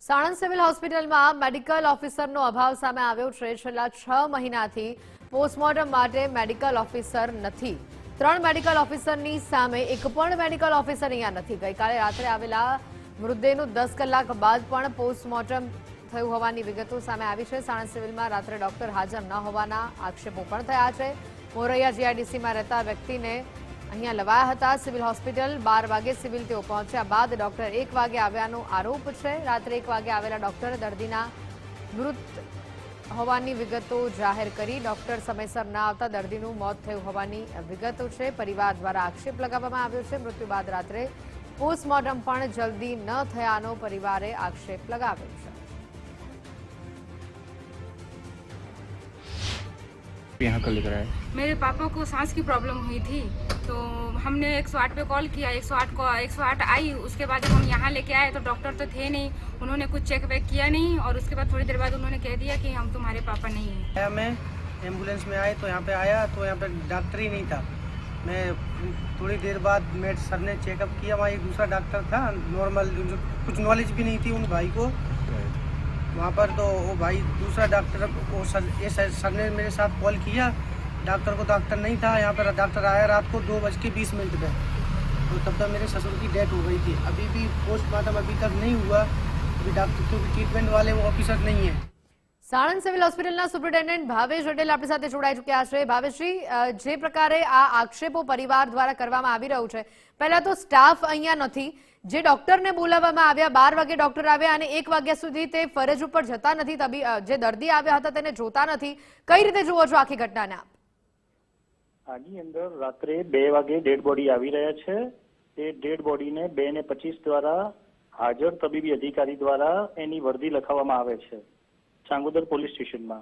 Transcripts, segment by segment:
Sanand civil હોસ્પિટલમાં medical ઓફિસરનો અભાવ સામે આવ્યો છે। છેલ્લા 6 મહિનાથી પોસ્ટમોર્ટમ માટે મેડિકલ ઓફિસર નથી। 3 મેડિકલ ઓફિસરની સામે એક પણ મેડિકલ ઓફિસર અહીંયા નથી। ગઈકાલે રાત્રે આવેલા મૃતદેહનું 10 કલાક બાદ પણ પોસ્ટમોર્ટમ થયું હોવાની વિગતો સામે આવી છે। સાણંદ સિવિલમાં રાત્રે ડોક્ટર હાજર ન હોવાના આક્ષેપો પણ થયા છે। મોરૈયા જીઆઈડીસીમાં રહેતા વ્યક્તિને અહીંયા લવાયા હતા સિવિલ હોસ્પિટલ। 12 વાગે સિવિલ તેઓ પહોંચ્યા બાદ ડોક્ટર 1 વાગે આવ્યાનો આરોપ છે। રાત્રે 1 વાગે આવેલા ડોક્ટર દર્દીના મૃત હોવાની વિગતો જાહેર કરી। ડોક્ટર સમયસર ન આવતા દર્દીનું મોત થયું હોવાની વિગતો છે। પરિવાર દ્વારા આક્ષેપ લગાવવામાં આવ્યો છે। મૃત્યુ બાદ રાત્રે પોસ્ટમોર્ટમ પણ જલ્દી ન થયાનો પરિવારે આક્ષેપ લગાવ્યો છે। यहाँ कल लिख रहा है मेरे पापा को सांस की प्रॉब्लम हुई थी, तो हमने 108 पे कॉल किया। 108 आई। उसके बाद जब हम यहाँ लेके आए तो डॉक्टर तो थे नहीं, उन्होंने कुछ चेक वेक किया नहीं और उसके बाद थोड़ी देर बाद उन्होंने कह दिया कि हम तुम्हारे पापा नहीं हैं। मैं एम्बुलेंस में आए तो यहाँ पे आया तो यहाँ पे डॉक्टर ही नहीं था। मैं थोड़ी देर बाद मेरे सर ने चेकअप किया, वहाँ एक दूसरा डॉक्टर था नॉर्मल, कुछ नॉलेज भी नहीं थी उन भाई को वहाँ पर। तो वो भाई दूसरा डॉक्टर वो सर ने मेरे साथ कॉल किया। डॉक्टर को डॉक्टर नहीं था यहाँ पर। डॉक्टर आया रात को 2:20 पे, तो तब तक मेरे ससुर की डेथ हो गई थी। अभी भी पोस्टमार्टम अभी तक नहीं हुआ, अभी डॉक्टर क्योंकि ट्रीटमेंट वाले वो ऑफिसर नहीं है। સાણંદ સિવિલ હોસ્પિટલના સુપ્રિન્ટેન્ડન્ટ ભાવેશ પટેલ આપણી સાથે જોડાઈ ચૂક્યા છે। ભાવેશજી, જે પ્રકારે આ આક્ષેપો પરિવાર દ્વારા કરવામાં આવી રહ્યું છે, પહેલા તો સ્ટાફ અહીંયા નથી, જે ડોક્ટરને બોલાવવામાં આવ્યા 12 વાગે ડોક્ટર આવ્યા અને 1 વાગ્યા સુધી તે ફરજ ઉપર જતા નથી, જે દર્દી આવ્યા હતા તેને જોતા નથી। કઈ રીતે જુઓ છો આખી ઘટનાને આપ? આની અંદર રાત્રે 2 વાગે ડેડ બોડી આવી રહ્યા છે। તે ડેડ બોડીને 2:25 દ્વારા હાજર તબીબી અધિકારી દ્વારા એની વર્દી લખાવવામાં આવે છે ચાંગોદર પોલીસ સ્ટેશનમાં।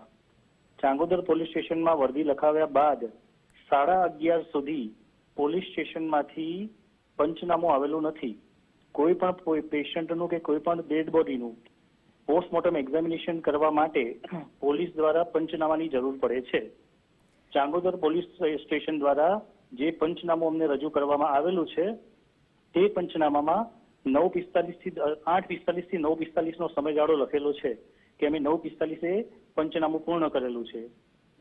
ચાંગોદર પોલીસ સ્ટેશનમાં વર્દી લખાવ્યા બાદ 11:30 સુધી પોલીસ સ્ટેશનમાંથી પંચનામું આવેલું નથી। કોઈ પણ પેશન્ટનું કે કોઈ પણ ડેડ બોડીનું પોસ્ટમોર્ટમ એક્ઝામિનેશન કરવા માટે પોલીસ દ્વારા પંચનામાની જરૂર પડે છે। ચાંગોદર પોલીસ સ્ટેશન દ્વારા જે પંચનામું અમને રજૂ કરવામાં આવેલું છે તે પંચનામામાં 9:45 થી 8:45 થી 9:45 નો સમયગાળો લખેલો છે કે અમે 9:45 પંચનામું પૂર્ણ કરેલું છે।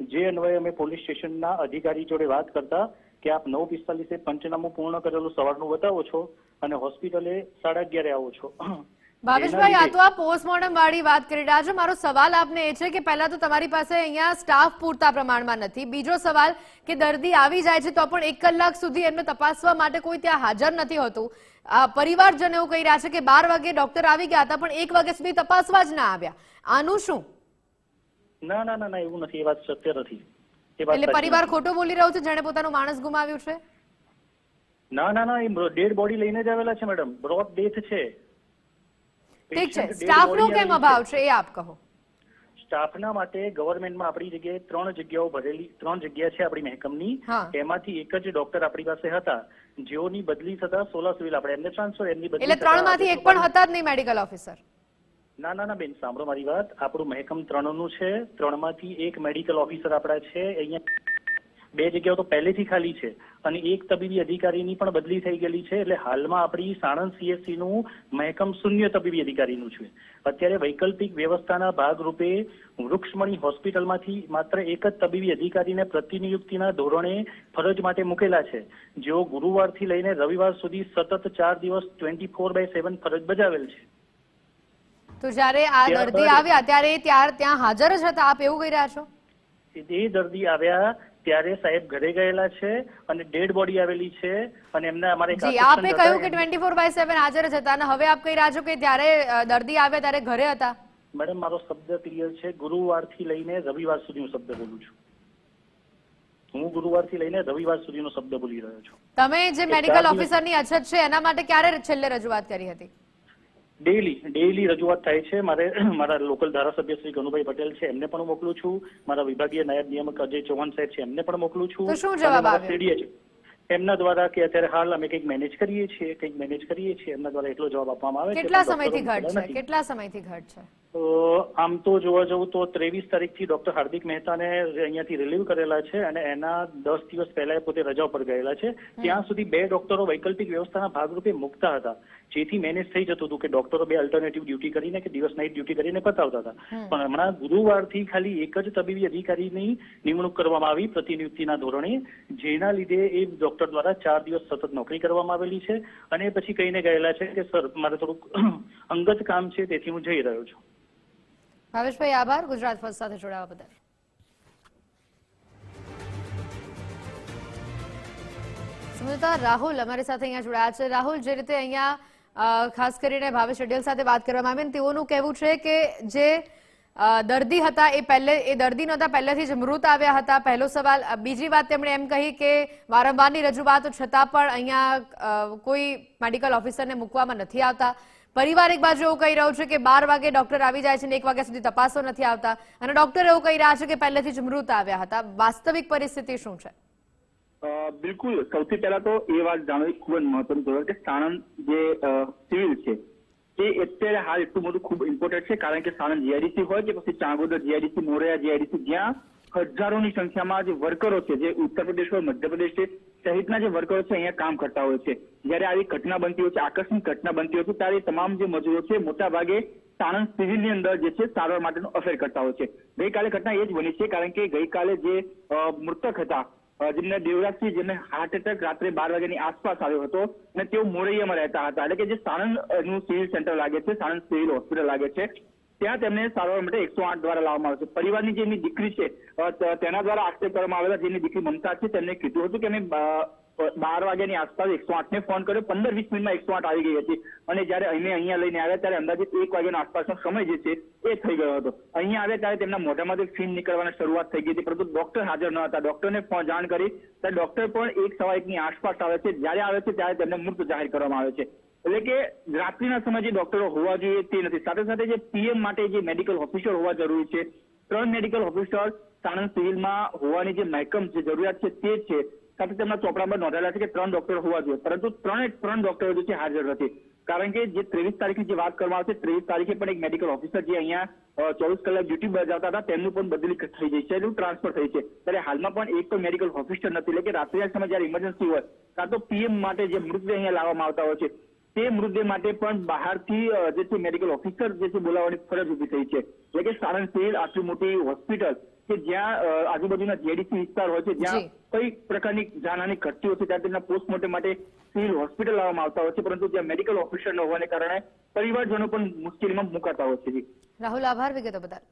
જે અન્વયે અમે પોલીસ સ્ટેશનના અધિકારી જોડે વાત કરતા કે આપ 9:45 પંચનામું પૂર્ણ કરેલું સવારનું બતાવો છો અને હોસ્પિટલે 11:30 આવો છો। ભાવેશભાઈ, આ તો આ પોસ્ટમોર્ટમ વાળી વાત કરી રહ્યા છો। મારો સવાલ આપને એ છે કે પહેલા તો તમારી પાસે અહીંયા સ્ટાફ પૂરતા પ્રમાણમાં નથી। બીજો સવાલ કે દર્દી આવી જાય છે તો પણ 1 કલાક સુધી એમને તપાસવા માટે કોઈ ત્યાં હાજર નથી હોતું। પરિવારજનો એવું કહી રહ્યા છે કે 12 વાગે ડોક્ટર આવી ગયા હતા પણ 1 વાગ્યા સુધી તપાસવા જ ના આવ્યા। આનું શું? ના ના ના ના, એવું નથી, એ વાત સત્ય નથી। એટલે પરિવાર ખોટું બોલી રહ્યો છે જેણે પોતાનું માણસ ગુમાવ્યું છે? ના ના ના, એ ડેડ બોડી લઈને જ આવેલા છે મેડમ, બ્રોડ ડેથ છે। ઠીક છે, સ્ટાફનો કેમ અભાવ છે એ આપ કહો। સ્ટાફના માટે ગવર્મેન્ટમાં આપણી જગ્યાએ 3 જગ્યાઓ ભરેલી, 3 જગ્યા છે આપણી મહેકમની। એમાંથી એક જ ડોક્ટર આપણી પાસે હતા, જેઓની બદલી થતા સોલા સિવિલ આપણે એમને ટ્રાન્સફર, એમની બદલી એટલે 3 માંથી એક પણ હતા જ નહીં મેડિકલ ઓફિસર? ના ના ના બેન, સાંભળો મારી વાત। આપણું મહેકમ 3નું છે, 3 માંથી એક મેડિકલ ઓફિસર આપણા છે। અહીંયા 2 જગ્યાઓ તો પહેલેથી ખાલી છે અને એક તબીબી અધિકારીની પણ બદલી થઈ ગયેલી છે। એટલે હાલમાં આપણી સાણંદ CHC નું મહેકમ શૂન્ય તબીબી અધિકારીનું છે। અત્યારે વૈકલ્પિક વ્યવસ્થાના ભાગરૂપે વૃક્ષમણી હોસ્પિટલમાંથી માત્ર એક જ તબીબી અધિકારીને પ્રતિનિયુક્તિના ધોરણે ફરજ માટે મૂકેલા છે, જેઓ ગુરુવારથી લઈને રવિવાર સુધી સતત 4 દિવસ 24/7 ફરજ બજાવેલ છે। તો જ્યારે આ દર્દી આવ્યા ત્યારે ત્યાં હાજર જ હતા, આપ એવું કહી રહ્યા છો? એ દર્દી આવ્યા ત્યારે સાહેબ ઘરે ગયેલા છે અને ડેડ બોડી આવેલી છે અને એમને અમારે જી આપે કહ્યું કે 24/7 હાજર જ હતા અને હવે આપ કહી રહ્યા છો કે ત્યારે દર્દી આવ્યા ત્યારે ઘરે હતા? મેડમ, મારો શબ્દ ક્લિયર છે, ગુરુવારથી લઈને રવિવાર સુધીનો શબ્દ બોલું છું હું। ગુરુવારથી લઈને રવિવાર સુધીનો શબ્દ બોલી રહ્યો છું। તમે જે મેડિકલ ઓફિસરની અછત છે એના માટે ક્યારે છેલ્લે રજૂઆત કરી હતી? ડેઈલી રજૂઆત થાય છે। મારા લોકલ ધારાસભ્ય શ્રી ગનુભાઈ પટેલ છે, એમને પણ મોકલું છું। મારા વિભાગીય નાયબ નિયામક અજય ચૌહાણ સાહેબ છે, એમને પણ મોકલું છું। તો શું જવાબ આવ્યો એમના દ્વારા કે અત્યારે હાલ અમે કંઈક મેનેજ કરીએ છીએ, એમના દ્વારા એટલો જવાબ આપવામાં આવે છે। કેટલા સમયથી ઘટ છે? તો આમ તો જોવા જવું તો 23 તારીખથી ડોક્ટર હાર્દિક મહેતાને અહીંયાથી રિલીવ કરેલા છે અને એના 10 દિવસ પહેલા પોતે રજા ઉપર ગયેલા છે। ત્યાં સુધી 2 ડોક્ટરો વૈકલ્પિક વ્યવસ્થાના ભાગરૂપે મુકતા હતા। જેથી મેનેજ થઈ જતું હતું કે ડોક્ટરો બે અલ્ટરનેટિવ ડ્યુટી કરીને કે દિવસ નાઇટ ડ્યુટી કરીને પતાવતા હતા. પણ હમણાં ગુરુવારથી ખાલી એક જ તબીબી અધિકારીની નિમણૂક કરવામાં આવી પ્રતિનિયુક્તિના ધોરણે, જેના લીધે એ ડોક્ટર દ્વારા 4 દિવસ સતત નોકરી કરવામાં આવેલી છે અને પછી કહીને ગયેલા છે કે સર મારે થોડુંક અંગત કામ છે તેથી હું જઈ રહ્યો છું. ભાવેશભાઈ આભાર ગુજરાત ફર્સ્ટ સાથે જોડાવા બદલ. સમજતા રાહુલ અમારી સાથે અહીંયા જોડાયા છે. રાહુલ, જે રીતે અહીંયા ખાસ કરીને ભાવેશ અડિયલ સાથે વાત કરવામાં આવી, તેઓનું કહેવું છે કે જે દર્દી હતા એ દર્દી નહોતા, પહેલેથી જ મૃત આવ્યા હતા. પહેલો સવાલ. બીજી વાત તેમણે એમ કહી કે વારંવારની રજૂઆતો છતાં પણ અહીંયા કોઈ મેડિકલ ઓફિસરને મૂકવામાં નથી આવતા. પરિવાર એક બાજુ એવું કહી રહ્યું છે કે 12 વાગે ડોક્ટર આવી જાય છે અને 1 વાગ્યા સુધી તપાસો નથી આવતા, અને ડોક્ટર એવું કહી રહ્યા છે કે પહેલેથી જ મૃત આવ્યા હતા. વાસ્તવિક પરિસ્થિતિ શું છે? બિલકુલ, સૌથી પહેલા તો એ વાત જાણવી ખૂબ જ મહત્વની છે કે સાણંદ જે સિવિલ છે એ અત્યારે હાલ એટલું બધું ખૂબ ઇમ્પોર્ટન્ટ છે, કારણ કે સાણંદ જીઆઈડીસી હોય કે પછી ચાંગોદર જીઆઈડીસી, મોરૈયા જીઆઈડીસી, જ્યાં હજારોની સંખ્યામાં જે વર્કરો છે, જે ઉત્તર પ્રદેશ હોય, મધ્યપ્રદેશ છે સહિતના જે વર્કરો છે અહીંયા કામ કરતા હોય છે. જયારે આવી ઘટના બનતી હોય છે, આકસ્મિક ઘટના બનતી હોય છે, ત્યારે તમામ જે મજૂરો છે મોટા ભાગે સાણંદ સિવિલની અંદર જે છે સારવાર માટેનો અફેર કરતા હોય છે. ગઈકાલે ઘટના એ જ બની છે, કારણ કે ગઈકાલે જે મૃતક હતા જેમને દેવરાજસિંહ, જેમને હાર્ટ એટેક રાત્રે 12 વાગ્યાની આસપાસ આવ્યો હતો અને તેઓ મોરૈયામાં રહેતા હતા, એટલે કે જે સાણંદનું સિવિલ સેન્ટર લાગે છે, સાણંદ સિવિલ હોસ્પિટલ લાગે છે, ત્યાં તેમને સારવાર માટે 108 દ્વારા લાવવામાં આવે છે. પરિવારની જે એમની દીકરી છે તેના દ્વારા આક્ષેપ કરવામાં આવેલા, જેની દીકરી મમતા છે, તેમને કીધું હતું કે અમે 12 વાગ્યાની આસપાસ 108 ને ફોન કર્યો, 15-20 મિનિટમાં 108 આવી ગઈ હતી, અને જયારે અમે અહીંયા લઈને આવ્યા ત્યારે અંદાજિત 1 વાગ્યાનો આસપાસનો સમય જે છે એ થઈ ગયો હતો. અહીંયા આવ્યા ત્યારે તેમના મોઢામાંથી ફીણ નીકળવાની શરૂઆત થઈ ગઈ હતી, પરંતુ ડોક્ટર હાજર ન હતા. ડોક્ટરને જાણ કરી ત્યારે ડોક્ટર પણ 1:15 ની આસપાસ આવે છે. જયારે આવે છે ત્યારે તેમને મૃત જાહેર કરવામાં આવે છે. એટલે કે રાત્રિના સમયે જે ડોક્ટરો હોવા જોઈએ તે નથી. સાથે સાથે જે પીએમ માટે જે મેડિકલ ઓફિસર હોવા જરૂરી છે, 3 મેડિકલ ઓફિસર સાણંદ સિવિલમાં હોવાની જે મહેકમ જે જરૂરિયાત છે તે છે. સાથે તેમના ચોપડામાં નોંધાયેલા છે કે 3 ડોક્ટર હોવા જોઈએ, પરંતુ 3 ડોક્ટરો જે છે હાજર નથી. કારણ કે જે 23 તારીખની જે વાત કરવામાં આવશે, 23 તારીખે પણ એક મેડિકલ ઓફિસર જે અહીંયા 24 કલાક ડ્યુટી બજાવતા હતા તેમનું પણ બદલી થઈ ગઈ છે, એનું ટ્રાન્સફર થઈ છે. ત્યારે હાલમાં પણ એક પણ મેડિકલ ઓફિસર નથી. એટલે કે રાત્રિના સમયે જયારે ઇમરજન્સી હોય, કાં તો પીએમ માટે જે મૃતદેહ અહીંયા લાવવામાં આવતા હોય છે તે મૃતદેહ માટે પણ બહારથી જે છે મેડિકલ ઓફિસર જે છે બોલાવવાની ફરજ ઉભી થઈ છે. એટલે કે સાણંદ સિવિલ આટલી મોટી હોસ્પિટલ કે જ્યાં આજુબાજુના જીઆઈડીસી વિસ્તાર હોય છે, જ્યાં કઈ પ્રકારની જાનહાની ઘટતી હોય છે, ત્યાં તેમના પોસ્ટમોર્ટમ માટે સિવિલ હોસ્પિટલ લાવવામાં આવતા હોય છે, પરંતુ જ્યાં મેડિકલ ઓફિસર ન હોવાને કારણે પરિવારજનો પણ મુશ્કેલીમાં મુકાતા હોય છે. રાહુલ, આભાર વિગતો બદલ.